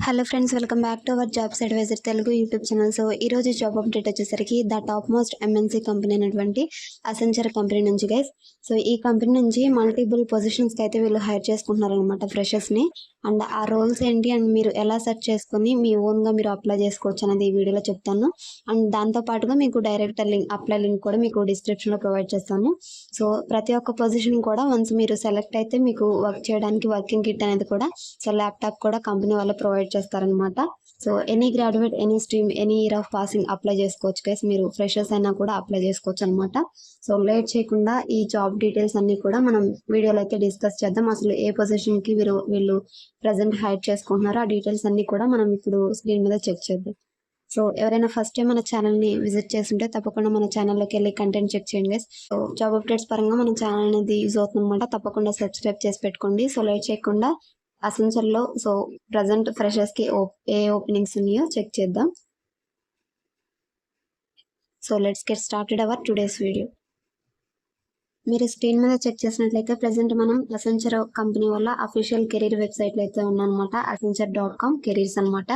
Hello friends, welcome back to our jobs advisor Telugu YouTube channel. So ఈ రోజు job update వచ్చేసరికి the top most MNC company అయినటువంటి Accenture company నుంచి guys. So ఈ company నుంచి multiple పొజిషన్స్కి అయితే వీళ్ళు హైర్ చేసుకుంటున్నారు అనమాట ఫ్రెషర్స్ని. అండ్ ఆ రోల్స్ ఏంటి అండ్ మీరు ఎలా సెర్చ్ చేసుకుని మీ ఓన్గా మీరు అప్లై చేసుకోవచ్చు అనేది ఈ వీడియోలో చెప్తాను. అండ్ దాంతోపాటుగా మీకు డైరెక్ట్ అప్లై లింక్ కూడా మీకు డిస్క్రిప్షన్లో ప్రొవైడ్ చేస్తాను. సో ప్రతి ఒక్క పొజిషన్ కూడా వన్స్ మీరు సెలెక్ట్ అయితే మీకు వర్క్ చేయడానికి వర్కింగ్ కిట్ అనేది కూడా, సో ల్యాప్టాప్ కూడా కంపెనీ వాళ్ళు ప్రొవైడ్ చేస్తారనమాట. So any graduate, any stream, any year of passing apply చేసుకోవచ్చు గైస్. మీరు ఫ్రెషర్స్ అయినా కూడా అప్లై చేసుకోవచ్చు అనమాట. సో లేట్ చేయకుండా ఈ జాబ్ డీటెయిల్స్ అన్ని కూడా మనం వీడియోలో అయితే డిస్కస్ చేద్దాం. అసలు ఏ పొజిషన్కి వీళ్ళు ప్రజెంట్ హైర్ చేసుకుంటున్నారో ఆ డీటెయిల్స్ అన్ని కూడా మనం ఇప్పుడు స్క్రీన్ మీద చెక్ చేద్దాం. సో ఎవరైనా ఫస్ట్ టైం మన ఛానల్ని విజిట్ చేస్తుంటే తప్పకుండా మన ఛానల్లోకి వెళ్ళి కంటెంట్ చెక్ చేయండి గైస్. సో జాబ్ అప్డేట్స్ పరంగా మన ఛానల్ అనేది యూజ్ అవుతుంది అనమాట. తప్పకుండా సబ్స్క్రైబ్ చేసి పెట్టుకోండి. సో లేట్ చేయకుండా అసెంచర్లో సో ప్రజెంట్ ఫ్రెషర్స్కి ఏ ఓపెనింగ్స్ ఉన్నాయో చెక్ చేద్దాం. So let's get started our today's video. మీరు స్క్రీన్ మీద చెక్ చేసినట్లయితే ప్రజెంట్ మనం అసెంచర్ కంపెనీ వల్ల అఫీషియల్ కెరీర్ వెబ్సైట్లో అయితే ఉన్నాయన్నమాట. asencer.com కెరీర్స్ అనమాట.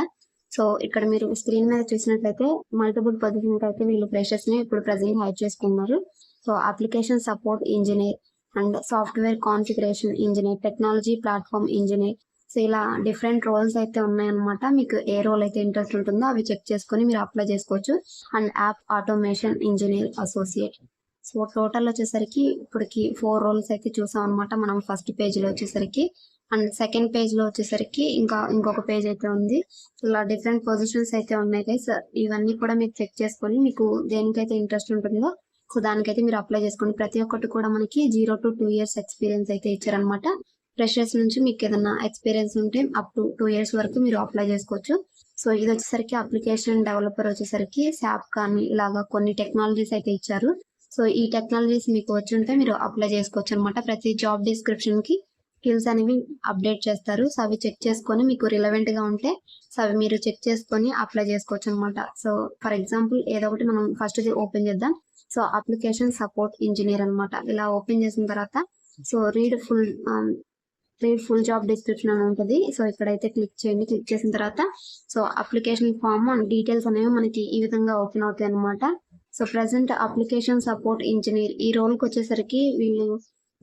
సో ఇక్కడ మీరు స్క్రీన్ మీద చూసినట్లయితే మల్టిపుల్ పొజిషన్కి అయితే వీళ్ళు ఫ్రెషర్స్ని ఇప్పుడు ప్రజెంట్ హైర్ చేసుకున్నారు. So application support engineer and software configuration engineer, technology platform engineer, so ఇలా డిఫరెంట్ రోల్స్ అయితే ఉన్నాయన్నమాట. మీకు ఏ రోల్ అయితే ఇంట్రెస్ట్ ఉంటుందో అవి చెక్ చేసుకొని మీరు అప్లై చేసుకోవచ్చు. And app automation engineer associate. So total వచ్చేసరికి ఇప్పటికి 4 రోల్స్ అయితే చూసాం అనమాట మనం ఫస్ట్ పేజ్లో వచ్చేసరికి. అండ్ సెకండ్ పేజ్లో వచ్చేసరికి ఇంకొక పేజ్ అయితే ఉంది. ఇలా డిఫరెంట్ పొజిషన్స్ అయితే ఉన్నాయి గైస్. ఇవన్నీ కూడా మీరు చెక్ చేసుకొని మీకు దేనికైతే ఇంట్రెస్ట్ ఉంటుందో సో దానికైతే మీరు అప్లై చేసుకోండి. ప్రతి ఒక్కటి కూడా మనకి 0 to 2 years ఎక్స్పీరియన్స్ అయితే ఇచ్చారనమాట. ఫ్రెషర్స్ నుంచి మీకు ఏదైనా ఎక్స్పీరియన్స్ ఉంటే అప్ టు 2 years వరకు మీరు అప్లై చేసుకోవచ్చు. సో ఇది వచ్చేసరికి అప్లికేషన్ డెవలపర్ వచ్చేసరికి శాప్ కానీ ఇలాగా కొన్ని టెక్నాలజీస్ అయితే ఇచ్చారు. సో ఈ టెక్నాలజీస్ మీకు వచ్చి ఉంటే మీరు అప్లై చేసుకోవచ్చు అనమాట. ప్రతి జాబ్ డిస్క్రిప్షన్కి స్కిల్స్ అనేవి అప్డేట్ చేస్తారు. సో అవి చెక్ చేసుకొని మీకు రిలవెంట్గా ఉంటే సో అవి మీరు చెక్ చేసుకొని అప్లై చేసుకోవచ్చు అనమాట. సో ఫర్ ఎగ్జాంపుల్ ఏదో ఒకటి మనం ఫస్ట్ ఓపెన్ చేద్దాం. సో అప్లికేషన్ సపోర్ట్ ఇంజనీర్ అనమాట. ఇలా ఓపెన్ చేసిన తర్వాత so read full job description అని ఉంటుంది. సో ఇక్కడైతే క్లిక్ చేయండి. క్లిక్ చేసిన తర్వాత so application form and details అనేవి మనకి ఈ విధంగా ఓపెన్ అవుతాయి అనమాట. So present application support engineer ఈ రోల్కి వచ్చేసరికి వీళ్ళు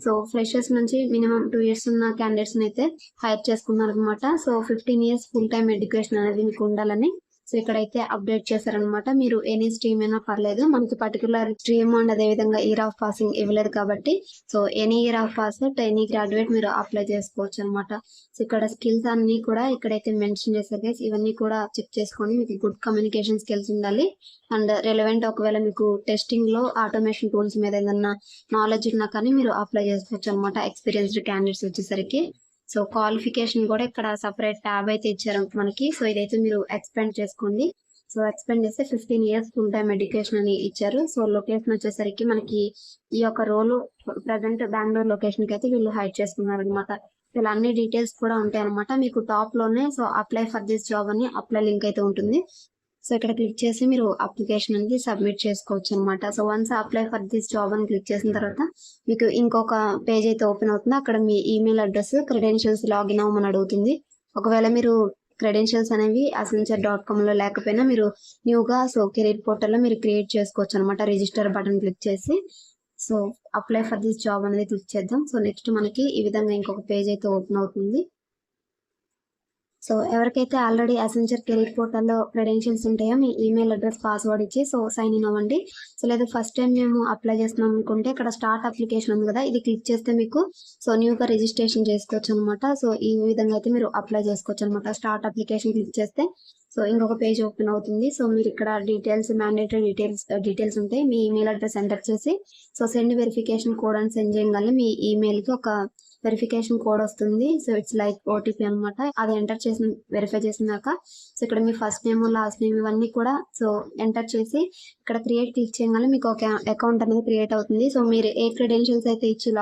సో ఫ్రెషర్స్ నుంచి మినిమం 2 years ఉన్న క్యాండిడేట్స్ అయితే హైర్ చేసుకున్నారు అనమాట. So 15 years full time education అనేది మీకు ఉండాలని సో ఇక్కడైతే అప్డేట్ చేశారనమాట. మీరు ఎనీ స్ట్రీమ్ అయినా పర్లేదు, మనకి పర్టికులర్ స్ట్రీమ్ అండ్ అదేవిధంగా ఇయర్ ఆఫ్ పాసింగ్ ఇవ్వలేదు కాబట్టి so any year of pass any graduate మీరు అప్లై చేసుకోవచ్చు అనమాట. సో ఇక్కడ స్కిల్స్ అన్ని కూడా ఇక్కడైతే మెన్షన్ చేశారు గైస్. ఇవన్నీ కూడా చెక్ చేసుకొని మీకు గుడ్ కమ్యూనికేషన్ స్కిల్స్ ఉండాలి. అండ్ రెలవెంట్ ఒకవేళ మీకు టెస్టింగ్లో ఆటోమేషన్ టూల్స్ మీద ఏదన్నా నాలెడ్జ్ ఉన్నా కానీ మీరు అప్లై చేసుకోవచ్చు అనమాట. ఎక్స్పీరియన్స్డ్ క్యాండిడేట్స్ వచ్చేసరికి సో క్వాలిఫికేషన్ కూడా ఇక్కడ సపరేట్ ట్యాబ్ అయితే ఇచ్చారు మనకి. సో ఇదైతే మీరు ఎక్స్పెండ్ చేసుకోండి. సో ఎక్స్పెండ్ చేస్తే 15 years ఫుల్ టైమ్ ఎడ్యుకేషన్ అని ఇచ్చారు. సో లొకేషన్ వచ్చేసరికి మనకి ఈ యొక్క రోల్ ప్రజెంట్ బెంగళూరు లొకేషన్కి అయితే వీళ్ళు హైడ్ చేసుకున్నారు అనమాట. ఇలా అన్ని డీటెయిల్స్ కూడా ఉంటాయి అనమాట. మీకు టాప్లోనే so apply for this job అని అప్లై లింక్ అయితే ఉంటుంది. సో ఇక్కడ క్లిక్ చేసి మీరు అప్లికేషన్ అనేది సబ్మిట్ చేసుకోవచ్చు అనమాట. So once apply for this job అని క్లిక్ చేసిన తర్వాత మీకు ఇంకొక పేజ్ అయితే ఓపెన్ అవుతుంది. అక్కడ మీ ఈమెయిల్ అడ్రస్, క్రెడెన్షియల్స్ లాగిన్ అవ్వమని అడుగుతుంది. ఒకవేళ మీరు క్రెడెన్షియల్స్ అనేవి asencer.comలో లేకపోయినా మీరు న్యూగా సో కెరీర్ పోర్టల్లో మీరు క్రియేట్ చేసుకోవచ్చు అనమాట. రిజిస్టర్ బటన్ క్లిక్ చేసి so apply for this job అనేది క్లిక్ చేద్దాం. సో నెక్స్ట్ మనకి ఈ విధంగా ఇంకొక పేజ్ అయితే ఓపెన్ అవుతుంది. సో ఎవరికైతే ఆల్రెడీ అసెంచర్ కెరీర్ పోర్టల్లో క్రెడెన్షియల్స్ ఉంటాయో మీ ఈమెయిల్ అడ్రస్, పాస్వర్డ్ ఇచ్చి సో సైన్ ఇన్ అవ్వండి. సో లేదా ఫస్ట్ టైం మేము అప్లై చేస్తున్నాం అనుకుంటే ఇక్కడ స్టార్ట్ అప్లికేషన్ ఉంది కదా, ఇది క్లిక్ చేస్తే మీకు సో న్యూగా రిజిస్ట్రేషన్ చేసుకోవచ్చు అనమాట. సో ఈ విధంగా అయితే మీరు అప్లై చేసుకోవచ్చు అనమాట. స్టార్ట్ అప్లికేషన్ క్లిక్ చేస్తే సో ఇంకొక పేజ్ ఓపెన్ అవుతుంది. సో మీరు ఇక్కడ మ్యాండేటరీ డీటెయిల్స్ ఉంటాయి. మీ ఈమెయిల్ అడ్రస్ ఎంటర్ చేసి సో సెండ్ వెరిఫికేషన్ కోడ్ అని సెండ్ చేయగానే మీ ఈమెయిల్కి ఒక వెరిఫికేషన్ కోడ్ వస్తుంది. సో ఇట్స్ లైక్ ఓటీపీ అనమాట. అది ఎంటర్ చేసి వెరిఫై చేసినాక సో ఇక్కడ మీ ఫస్ట్ నేమ్, లాస్ట్ నేమ్ ఇవన్నీ కూడా సో ఎంటర్ చేసి ఇక్కడ క్రియేట్ క్లిక్ చేయగానే మీకు ఒక అకౌంట్ అనేది క్రియేట్ అవుతుంది. సో మీరు ఏ క్రెడెన్షియల్స్ అయితే ఇచ్చి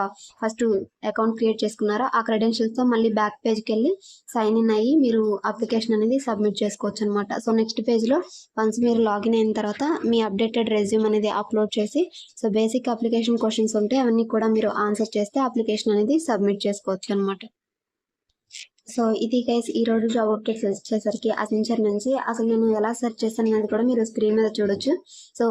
ఫస్ట్ అకౌంట్ క్రియేట్ చేసుకున్నారో ఆ క్రెడెన్షియల్స్తో మళ్ళీ బ్యాక్ పేజ్కి వెళ్ళి సైన్ ఇన్ అయ్యి మీరు అప్లికేషన్ అనేది సబ్మిట్ చేసుకోవచ్చు అనమాట. సో నెక్స్ట్ పేజ్లో వన్స్ మీరు లాగిన్ అయిన తర్వాత మీ అప్డేటెడ్ రెజ్యూమ్ అనేది అప్లోడ్ చేసి సో బేసిక్ అప్లికేషన్ క్వశ్చన్స్ ఉంటే అవన్నీ కూడా మీరు ఆన్సర్ చేస్తే అప్లికేషన్ అనేది సబ్మిట్ చేసుకోవచ్చు అనమాట. సో ఇది గైస్ ఈ రోజు జాబ్ అప్డేట్స్ వచ్చేసరికి అసెంచర్ నుంచి అసలు నేను ఎలా సెర్చ్ చేస్తాను అనేది కూడా మీరు స్క్రీన్ మీద చూడొచ్చు. సో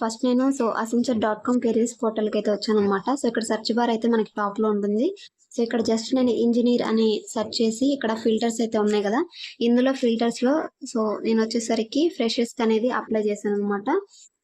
ఫస్ట్ నేను asencer.com కెరీర్స్ పోర్టల్కి అయితే వచ్చాను అనమాట. సో ఇక్కడ సెర్చ్ బార్ అయితే మనకి టాప్ లో ఉంటుంది. సో ఇక్కడ జస్ట్ నేను ఇంజనీర్ అని సెర్చ్ చేసి ఇక్కడ ఫిల్టర్స్ అయితే ఉన్నాయి కదా, ఇందులో ఫిల్టర్స్ లో సో నేను వచ్చేసరికి ఫ్రెషర్స్ అనేది అప్లై చేశాను అనమాట.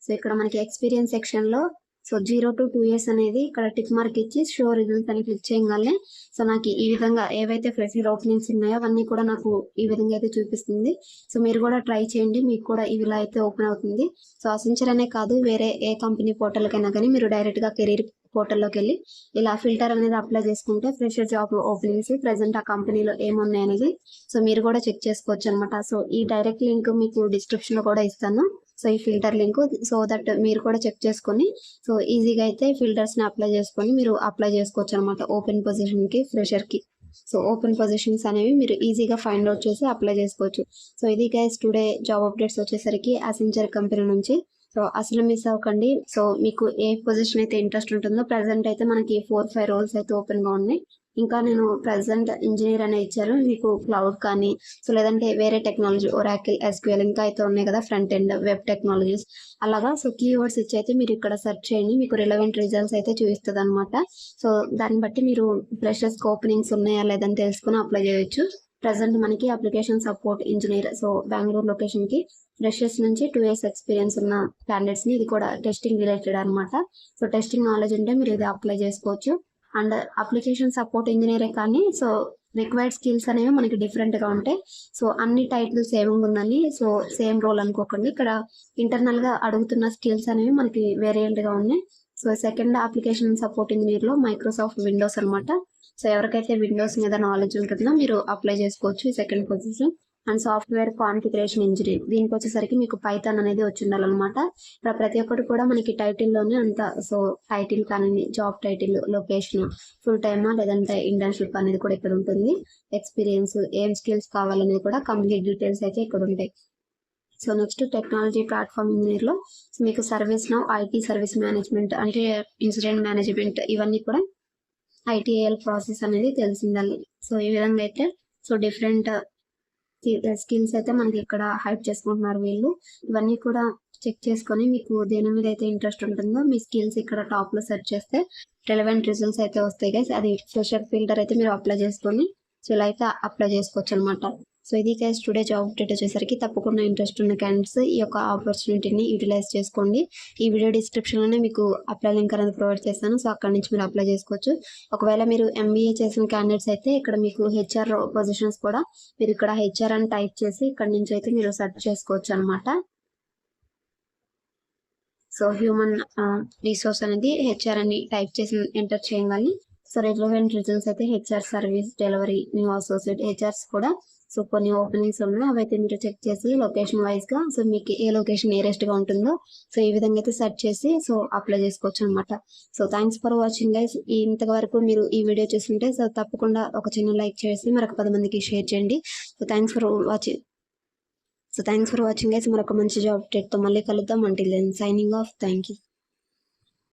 సో ఇక్కడ మనకి ఎక్స్పీరియన్స్ సెక్షన్ లో సో 0 to 2 years అనేది ఇక్కడ టిక్ మార్క్ ఇచ్చి షో రిజల్ట్స్ అని క్లిక్ చేయగానే సో నాకు ఈ విధంగా ఏవైతే ఫ్రెషర్ ఓపెనింగ్స్ ఉన్నాయో అవన్నీ కూడా నాకు ఈ విధంగా అయితే చూపిస్తుంది. సో మీరు కూడా ట్రై చేయండి, మీకు కూడా ఇలా అయితే ఓపెన్ అవుతుంది. సో అసెంచర్ అనే కాదు, వేరే ఏ కంపెనీ పోర్టల్కైనా కానీ మీరు డైరెక్ట్ గా కెరీర్ పోర్టల్లోకి వెళ్ళి ఇలా ఫిల్టర్ అనేది అప్లై చేసుకుంటే ఫ్రెషర్ జాబ్ ఓపెనింగ్స్ ప్రెసెంట్ ఆ కంపెనీలో ఏమున్నాయి అనేది సో మీరు కూడా చెక్ చేసుకోవచ్చు అనమాట. సో ఈ డైరెక్ట్ లింక్ మీకు డిస్క్రిప్షన్ లో కూడా ఇస్తాను. సో ఈ ఫిల్టర్ లింక్ సో దట్ మీరు కూడా చెక్ చేసుకొని సో ఈజీగా అయితే ఫిల్టర్స్ ని అప్లై చేసుకొని మీరు అప్లై చేసుకోవచ్చు అనమాట ఓపెన్ పొజిషన్ కి ఫ్రెషర్ కి. సో ఓపెన్ పొజిషన్స్ అనేవి మీరు ఈజీగా ఫైండ్ అవుట్ చేసి అప్లై చేసుకోవచ్చు. సో ఇది గైస్ టుడే జాబ్ అప్డేట్స్ వచ్చేసరికి అసెంచర్ కంపెనీ నుంచి. సో అసలు మిస్ అవ్వకండి. సో మీకు ఏ పొజిషన్ అయితే ఇంట్రెస్ట్ ఉంటుందో ప్రెసెంట్ అయితే మనకి 4-5 రోల్స్ అయితే ఓపెన్ గా ఉన్నాయి. ఇంకా నేను ప్రెసెంట్ ఇంజనీర్ అనే ఇచ్చారు, మీకు క్లౌడ్ కానీ సో లేదంటే వేరే టెక్నాలజీ ఒరాకిల్ SQL ఇంకా అయితే ఉన్నాయి కదా, ఫ్రంట్ ఎండ్ వెబ్ టెక్నాలజీస్ అలాగా. సో కీవర్డ్స్ ఇచ్చి అయితే మీరు ఇక్కడ సెర్చ్ చేయండి, మీకు రిలవెంట్ రిజల్ట్స్ అయితే చూపిస్తుంది అనమాట. సో దాన్ని బట్టి మీరు ఫ్రెషర్స్ ఓపెనింగ్స్ ఉన్నాయా లేదని తెలుసుకుని అప్లై చేయొచ్చు. ప్రెసెంట్ మనకి application support engineer so Bengaluru location కి ఫ్రెషర్స్ నుంచి 2 years ఎక్స్పీరియన్స్ ఉన్న క్యాండిడేట్స్ ని, ఇది కూడా టెస్టింగ్ రిలేటెడ్ అనమాట. సో టెస్టింగ్ నాలెడ్జ్ ఉంటే మీరు ఇది అప్లై చేసుకోవచ్చు. అండ్ అప్లికేషన్ సపోర్ట్ ఇంజనీరే కానీ సో రిక్వైర్డ్ స్కిల్స్ అనేవి మనకి డిఫరెంట్ గా ఉంటాయి. సో అన్ని టైటిల్స్ సేమ్ ఉందని సో సేమ్ రోల్ అనుకోకండి, ఇక్కడ ఇంటర్నల్ గా అడుగుతున్న స్కిల్స్ అనేవి మనకి వేరియంట్ గా ఉన్నాయి. So second application support engineer లో మైక్రోసాఫ్ట్ విండోస్ అనమాట. సో ఎవరికైతే విండోస్ మీద నాలెడ్జ్ ఉంటుందో మీరు అప్లై చేసుకోవచ్చు ఈ second position. And software configuration engineer దీనికి వచ్చేసరికి మీకు పైథాన్ అనేది వచ్చి ఉండాలన్నమాట. ఇక్కడ ప్రతి ఒక్కటి కూడా మనకి టైటిల్లోనే అంత సో టైటిల్ కానీ జాబ్ టైటిల్, లొకేషన్, ఫుల్ టైమా లేదంటే ఇంటర్న్షిప్ అనేది కూడా ఇక్కడ ఉంటుంది. ఎక్స్పీరియన్స్, ఏం స్కిల్స్ కావాలనేది కూడా కంప్లీట్ డీటెయిల్స్ అయితే ఇక్కడ ఉంటాయి. So next technology platform engineer లో మీకు service now, IT service management అంటే ఇన్సిడెంట్ మేనేజ్మెంట్ ఇవన్నీ కూడా ITIL ప్రాసెస్ అనేది తెలిసిండాలి. సో ఈ విధంగా అయితే సో డిఫరెంట్ స్కిల్స్ అయితే మనకి ఇక్కడ హైప్ చేసుకుంటున్నారు వీళ్ళు. ఇవన్నీ కూడా చెక్ చేసుకొని మీకు దేని మీద అయితే ఇంట్రెస్ట్ ఉంటుందో మీ స్కిల్స్ ఇక్కడ టాప్ లో సెర్చ్ చేస్తే రిలవెంట్ రిజల్ట్స్ అయితే వస్తాయి గైస్. అది ఫ్రెషర్ ఫిల్టర్ అయితే మీరు అప్లై చేసుకొని సో ఇలా అయితే అప్లై చేసుకోవచ్చు అనమాట. సో ఇది గైస్ టుడే జాబ్ అప్డేట్ వచ్చేసరికి తప్పకుండా ఇంట్రెస్ట్ ఉన్న క్యాండిడేట్స్ ఈ యొక్క ఆపర్చునిటీని యూటిలైజ్ చేసుకోండి. ఈ వీడియో డిస్క్రిప్షన్ లోనే మీకు అప్లై లింక్ అనేది ప్రొవైడ్ చేస్తాను. సో అక్కడ నుంచి మీరు అప్లై చేసుకోవచ్చు. ఒకవేళ మీరు MBA చేసిన క్యాండిడేట్స్ అయితే ఇక్కడ మీకు HR పొజిషన్స్ కూడా మీరు ఇక్కడ HR అని టైప్ చేసి ఇక్కడ నుంచి అయితే మీరు సెర్చ్ చేసుకోవచ్చు అనమాట. సో హ్యూమన్ రిసోర్స్ అనేది HR అని టైప్ చేసి ఎంటర్ చేయగానే సో రిలవెంట్ రిజల్ట్స్ అయితే HR service delivery new associate HRs కూడా సో కొన్ని ఓపెనింగ్స్ ఉన్నాయి, అవైతే మీరు చెక్ చేసి లొకేషన్ వైజ్ గా సో మీకు ఏ లొకేషన్ నియరెస్ట్ గా ఉంటుందో సో ఈ విధంగా అయితే సెర్చ్ చేసి సో అప్లై చేసుకోవచ్చు అనమాట. So thanks for watching guys. ఇంతవరకు మీరు ఈ వీడియో చూస్తుంటే సో తప్పకుండా ఒక చిన్న లైక్ చేసి మరొక 10 మందికి షేర్ చేయండి. So thanks for watching guys. మరొక మంచి జాబ్ అప్డేట్ తో మళ్ళీ కలుద్దాం. Until then signing off. Thank you.